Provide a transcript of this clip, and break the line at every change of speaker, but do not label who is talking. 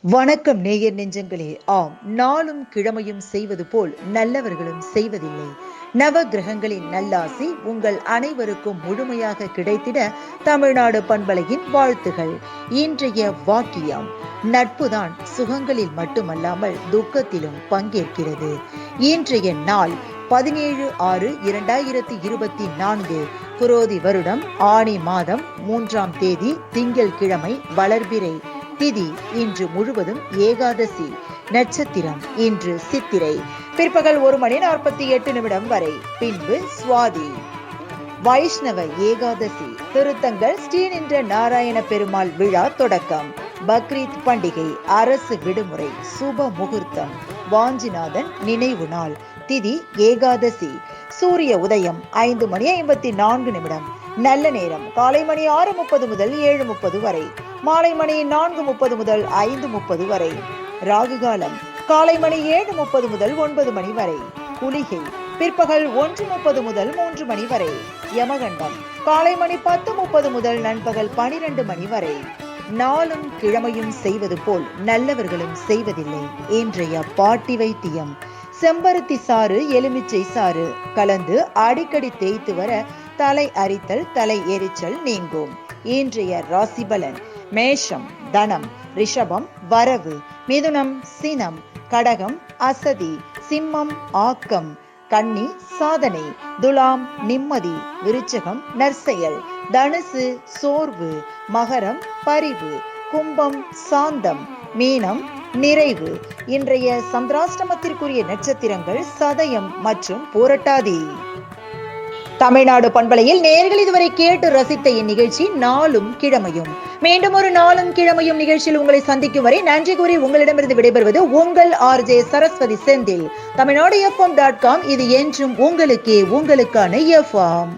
வணக்கம் நேயர் நெஞ்சங்களே. ஆம், நாளும் கிழமையும் செய்வது போல் நல்லவர்களும் செய்வதில்லை. நவ கிரகங்களின் நல்லாசி உங்கள் அனைவருக்கும் முழுமையாக கிடைத்திட தமிழ்நாடு பண்பலையின் வாழ்த்துகள். இன்றைய வாக்கியம்: நட்புதான் சுகங்களில் மட்டுமல்லாமல் துக்கத்திலும் பங்கேற்கிறது. இன்றைய நாள் 17/6/2024 குரோதி வருடம் ஆனி மாதம் 3ஆம் தேதி திங்கள் கிழமை, வளர்பிறை திதி இன்று முழுவதும் ஏகாதசி. நட்சத்திரம் இன்று சித்திரை. பிற்பகல் 1:48 வரை. பின்பு சுவாதி. வைஷ்ணவ ஏகாதசி. திருத்தங்கள் ஸ்ரீநின்ற நாராயண பெருமாள் விழா தொடக்கம். பக்ரீத் பண்டிகை. அரசு விடுமுறை. சுப முகூர்த்தம். வாஞ்சிநாதன் நினைவு நாள். திதி ஏகாதசி. சூரிய உதயம் 5:54. நல்ல நேரம் காலை மணி 6:30 முதல் 7:30 வரை. மாலை மணி 4:30 முதல் 5:30 வரை. ராகு காலம் காலை மணி 7:30 முதல் 9 மணி வரை. குளிகை பிற்பகல் 1:30 முதல் 3 மணி வரை. யமகண்டம் காலை மணி 10:30 முதல் நண்பகல் 12 மணி வரை. நாளும் கிழமையும் செய்வது போல் நல்லவர்களும் செய்வதில்லை. இன்றைய பாட்டி வைத்தியம்: செம்பருத்தி சாறு, எலுமிச்சை சாறு கலந்து அடிக்கடி தேய்த்து வர தலை அரித்தல், தலை எரிச்சல் நீங்கும். இன்றைய ராசி பலன்: மேஷம் தனம், ரிஷபம் வரவு, மிதுனம் சினம், கடகம் அசதி, சிம்மம் ஆக்கம், கன்னி சாதனை, துலாம் நிம்மதி, விருச்சகம் நற்செயல், தனுசு சோர்வு, மகரம் பரிவு, கும்பம் சாந்தம், மீனம் நிறைவு. இன்றைய சந்திராஷ்டமத்திற்குரிய நட்சத்திரங்கள் சதயம் மற்றும் பூரட்டாதி. தமிழ்நாடு பண்பலையில் நேயர்கள் இதுவரை கேட்டு ரசித்த இந்நிகழ்ச்சி நாளும் கிழமையும். மீண்டும் ஒரு நாளும் கிழமையும் நிகழ்ச்சியில் உங்களை சந்திக்கும் வரை நன்றி கூறி உங்களிடமிருந்து விடைபெறுவது உங்கள் RJ சரஸ்வதி செந்தில். தமிழ்நாடு FM.com. இது என்றும் உங்களுக்கே, உங்களுக்கான FM.